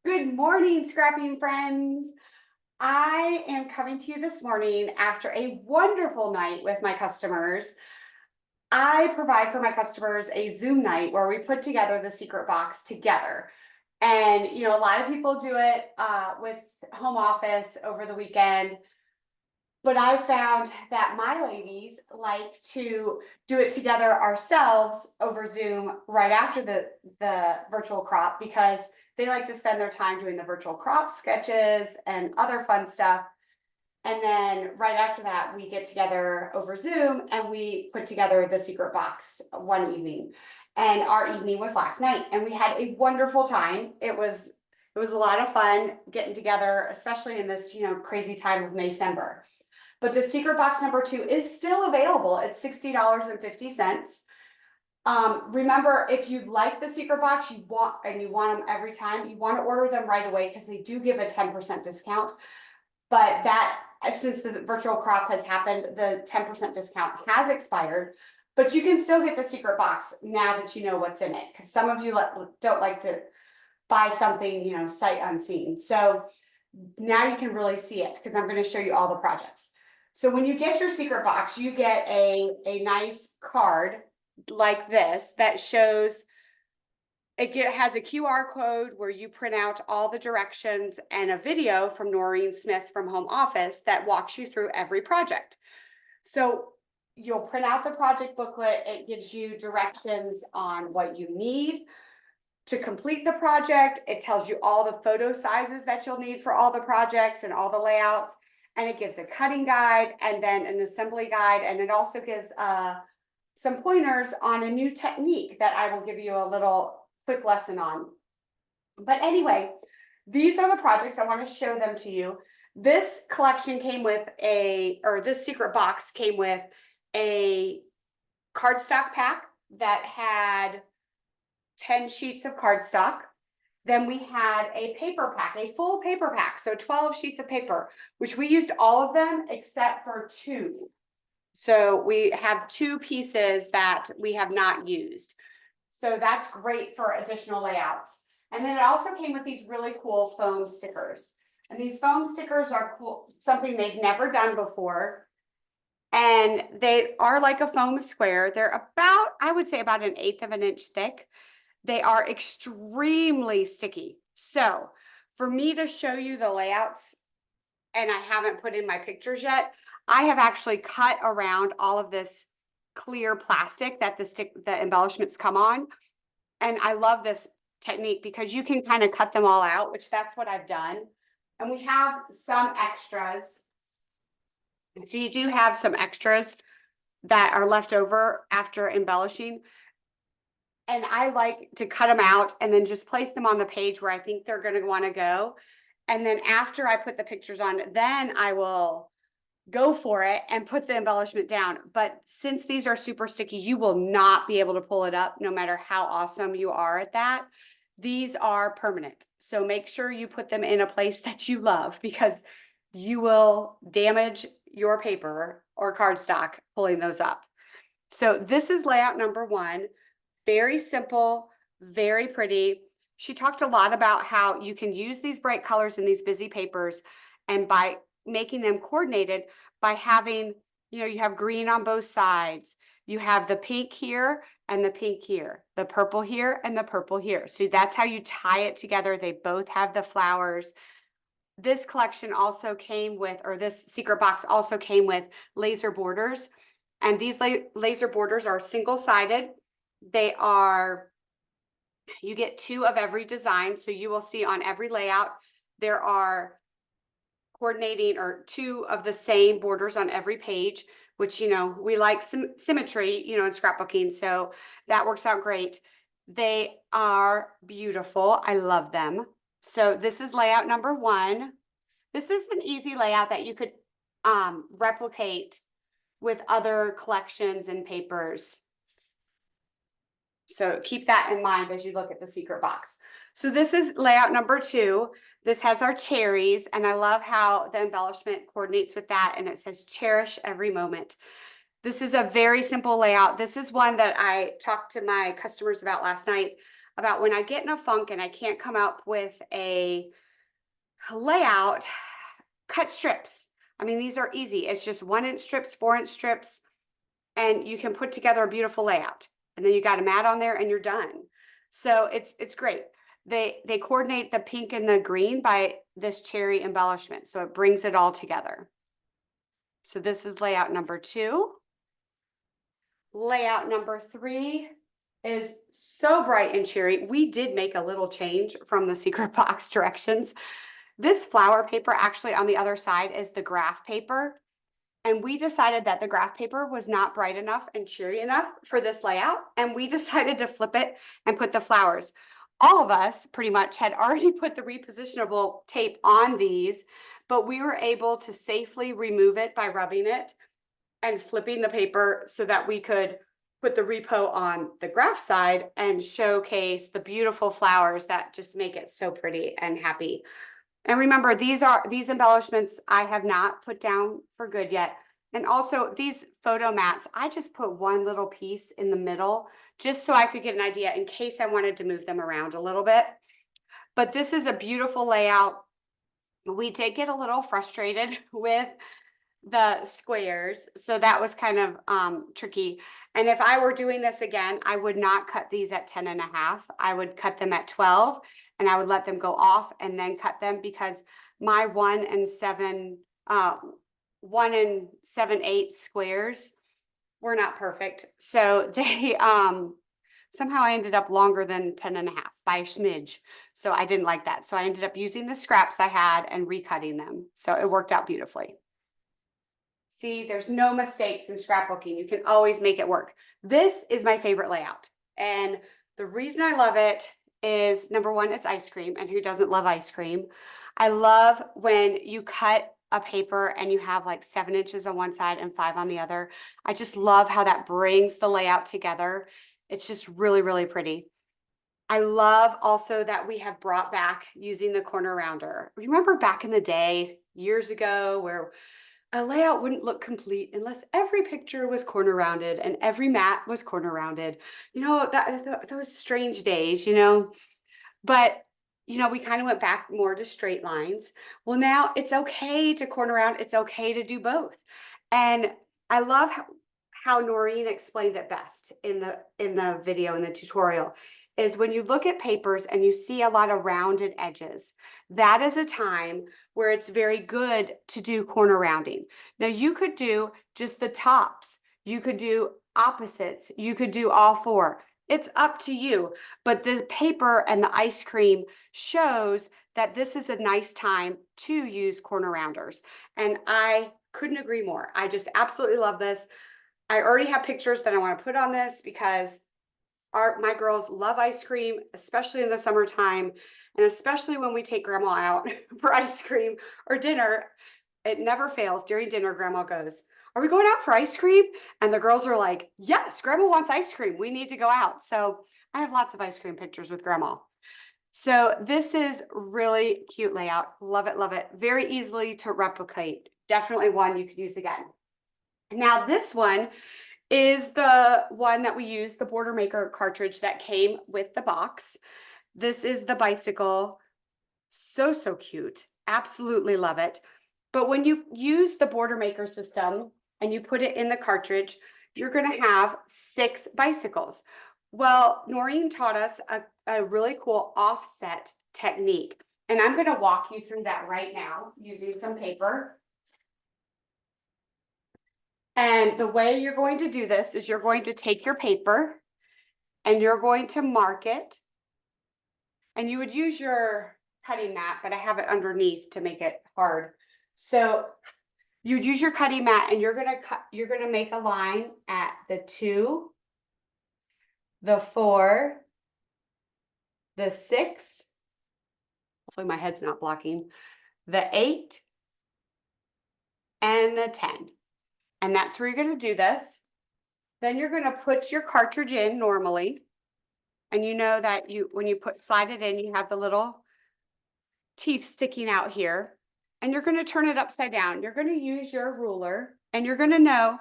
Good morning, scrapping friends. I am coming to you this morning after a wonderful night with my customers. I provide for my customers a Zoom night where we put together the secret box together. And, a lot of people do it with home office over the weekend. But I found that my ladies like to do it together ourselves over Zoom right after the virtual crop because they like to spend their time doing the virtual crop sketches and other fun stuff. And then right after that, we get together over Zoom and we put together the secret box one evening. And our evening was last night, and we had a wonderful time. It was a lot of fun getting together, especially in this crazy time of December. But the secret box number 2 is still available. It's $60.50. Remember, if you like the secret box, you want them every time, you want to order them right away because they do give a 10% discount. But that, since the virtual crop has happened, the 10% discount has expired. But you can still get the secret box now that you know what's in it, because some of you don't like to buy something, sight unseen. So now you can really see it because I'm going to show you all the projects. So when you get your secret box, you get a nice card like this that shows, it has a QR code where you print out all the directions and a video from Noreen Smith from home office that walks you through every project. So you'll print out the project booklet. It gives you directions on what you need to complete the project. It tells you all the photo sizes that you'll need for all the projects and all the layouts. And it gives a cutting guide and then an assembly guide. And it also gives some pointers on a new technique that I will give you a little quick lesson on. But anyway, these are the projects. I want to show them to you. This collection came with this secret box came with a cardstock pack that had 10 sheets of cardstock. Then we had a paper pack, a full paper pack, so 12 sheets of paper, which we used all of them except for 2. So we have 2 pieces that we have not used. So that's great for additional layouts. And then it also came with these really cool foam stickers. And these foam stickers are cool, something they've never done before. And they are like a foam square. They're about, I would say, about 1/8 of an inch thick. They are extremely sticky. So for me to show you the layouts, and I haven't put in my pictures yet, I have actually cut around all of this clear plastic that the embellishments come on. And I love this technique because you can kind of cut them all out, which that's what I've done. And we have some extras. So you do have some extras that are left over after embellishing. And I like to cut them out and then just place them on the page where I think they're going to want to go. And then after I put the pictures on, then I will go for it and put the embellishment down. But since these are super sticky, you will not be able to pull it up no matter how awesome you are at that. These are permanent. So make sure you put them in a place that you love because you will damage your paper or cardstock pulling those up. So this is layout number 1. Very simple, very pretty. She talked a lot about how you can use these bright colors in these busy papers, and by making them coordinated by having, you have green on both sides. You have the pink here and the pink here, the purple here and the purple here. So that's how you tie it together. They both have the flowers. This collection also came with, or this secret box also came with laser borders. And these laser borders are single-sided. You get 2 of every design. So you will see on every layout, there are coordinating or 2 of the same borders on every page, which, we like some symmetry, in scrapbooking. So that works out great. They are beautiful. I love them. So this is layout number 1. This is an easy layout that you could replicate with other collections and papers. So keep that in mind as you look at the secret box. So this is layout number 2. This has our cherries, and I love how the embellishment coordinates with that, and it says cherish every moment. This is a very simple layout. This is one that I talked to my customers about last night. about when I get in a funk and I can't come up with a layout, cut strips. I mean, these are easy. It's just 1-inch strips, 4-inch strips, and you can put together a beautiful layout. And then you got a mat on there and you're done. So it's great. They coordinate the pink and the green by this cherry embellishment. So it brings it all together. So this is layout number 2. Layout number 3 is so bright and cheery. We did make a little change from the secret box directions. This flower paper actually on the other side is the graph paper. And we decided that the graph paper was not bright enough and cheery enough for this layout. And we decided to flip it and put the flowers. All of us pretty much had already put the repositionable tape on these, but we were able to safely remove it by rubbing it and flipping the paper so that we could put the repo on the graph side and showcase the beautiful flowers that just make it so pretty and happy. And remember, these embellishments I have not put down for good yet. And also these photo mats, I just put one little piece in the middle just so I could get an idea in case I wanted to move them around a little bit. But this is a beautiful layout. We did get a little frustrated with the squares, so that was kind of tricky. And if I were doing this again, I would not cut these at 10.5. I would cut them at 12 and I would let them go off and then cut them, because my 1 7/8 squares were not perfect. So they somehow I ended up longer than 10.5 by a smidge. So I didn't like that. So I ended up using the scraps I had and recutting them. So it worked out beautifully. See, there's no mistakes in scrapbooking. You can always make it work. This is my favorite layout. And the reason I love it is, number one, it's ice cream. And who doesn't love ice cream? I love when you cut a paper and you have like 7 inches on one side and 5 on the other. I just love how that brings the layout together. It's just really, really pretty. I love also that we have brought back using the corner rounder. Remember back in the day, years ago, where a layout wouldn't look complete unless every picture was corner rounded and every mat was corner rounded. You know, those strange days, you know. But, you know, we kind of went back more to straight lines. Well, now it's okay to corner round. It's okay to do both. And I love how Noreen explained it best in the video, in the tutorial, is when you look at papers and you see a lot of rounded edges, that is a time where it's very good to do corner rounding. Now you could do just the tops, you could do opposites, you could do all 4. It's up to you, but the paper and the ice cream shows that this is a nice time to use corner rounders. And I couldn't agree more. I just absolutely love this. I already have pictures that I want to put on this because my girls love ice cream, especially in the summertime, and especially when we take grandma out for ice cream or dinner. It never fails. During dinner, grandma goes, "Are we going out for ice cream?" And the girls are like, "Yes, grandma wants ice cream. We need to go out." So I have lots of ice cream pictures with grandma. So this is really cute layout. Love it, love it. Very easily to replicate. Definitely one you could use again. Now this one is the one that we use, the Border Maker cartridge that came with the box. This is the bicycle. So, so cute. Absolutely love it. But when you use the Border Maker system and you put it in the cartridge, you're going to have 6 bicycles. Well, Noreen taught us a really cool offset technique. And I'm going to walk you through that right now using some paper. And the way you're going to do this is you're going to take your paper and you're going to mark it. And you would use your cutting mat, but I have it underneath to make it hard. So you'd use your cutting mat and you're going to make a line at the 2, the 4, the 6. Hopefully my head's not blocking. The 8 and the 10. And that's where you're going to do this. Then you're going to put your cartridge in normally. And you know that when you slide it in, you have the little teeth sticking out here. And you're going to turn it upside down. You're going to use your ruler. And you're going to know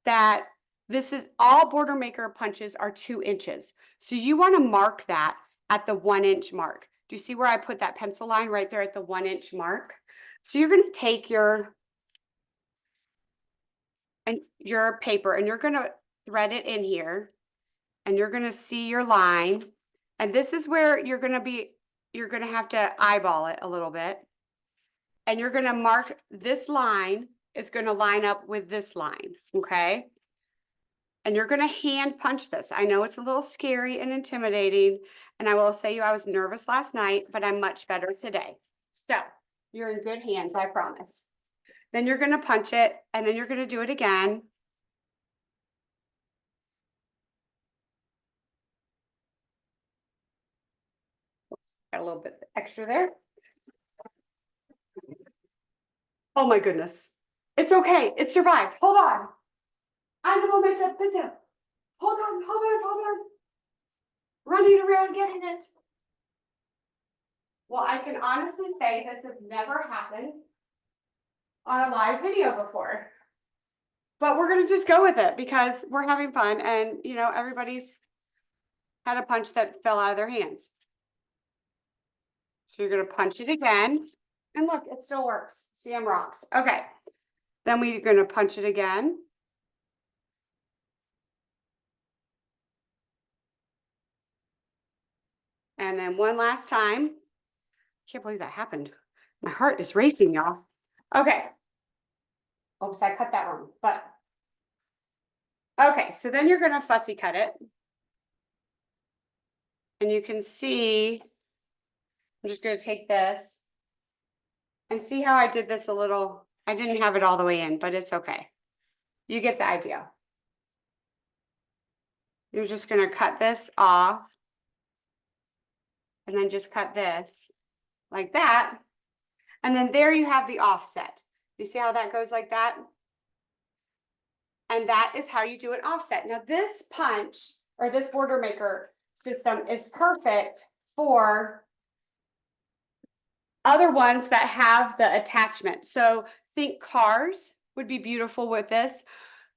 that this is all Border Maker punches are 2 inches. So you want to mark that at the 1-inch mark. Do you see where I put that pencil line right there at the 1-inch mark? So you're going to take your paper and you're going to thread it in here, and you're going to see your line. And this is where you're going to have to eyeball it a little bit. And you're going to mark this line. It's going to line up with this line, okay? And you're going to hand punch this. I know it's a little scary and intimidating, and I will say I was nervous last night, but I'm much better today. So you're in good hands, I promise. Then you're going to punch it, and then you're going to do it again. Oops, got a little bit extra there. Oh my goodness. It's okay. It survived. Hold on. Eine Momente, bitte. Hold on. Running around getting it. Well, I can honestly say this has never happened on a live video before. But we're going to just go with it because we're having fun, and you know, everybody's had a punch that fell out of their hands. So you're going to punch it again, and look, it still works. CM rocks. Okay. Then we're going to punch it again. And then one last time. Can't believe that happened. My heart is racing, y'all. Okay. Oops, I cut that wrong, but okay, so then you're going to fussy cut it. And you can see, I'm just going to take this and see how I did this a little. I didn't have it all the way in, but it's okay. You get the idea. You're just going to cut this off and then just cut this like that. And then there you have the offset. You see how that goes like that? And that is how you do an offset. Now this punch or this border maker system is perfect for other ones that have the attachment. So think cars would be beautiful with this.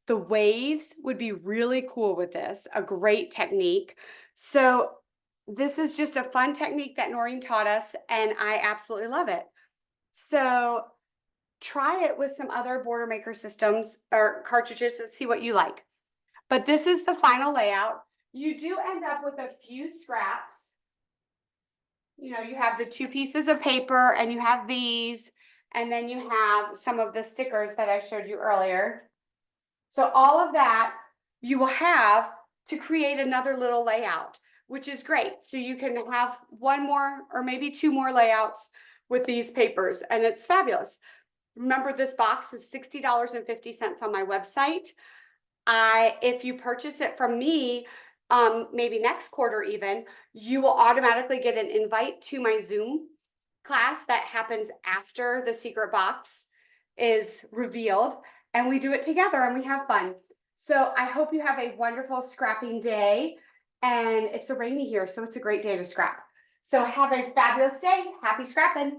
The waves would be really cool with this, a great technique. So this is just a fun technique that Noreen taught us, and I absolutely love it. So try it with some other border maker systems or cartridges and see what you like. But this is the final layout. You do end up with a few scraps. You know, you have the 2 pieces of paper and you have these, and then you have some of the stickers that I showed you earlier. So all of that you will have to create another little layout, which is great. So you can have 1 more or maybe 2 more layouts with these papers, and it's fabulous. Remember, this box is $60.50 on my website. If you purchase it from me, maybe next quarter even, you will automatically get an invite to my Zoom class that happens after the secret box is revealed, and we do it together and we have fun. So I hope you have a wonderful scrapping day, and it's rainy here, so it's a great day to scrap. So have a fabulous day. Happy scrapping.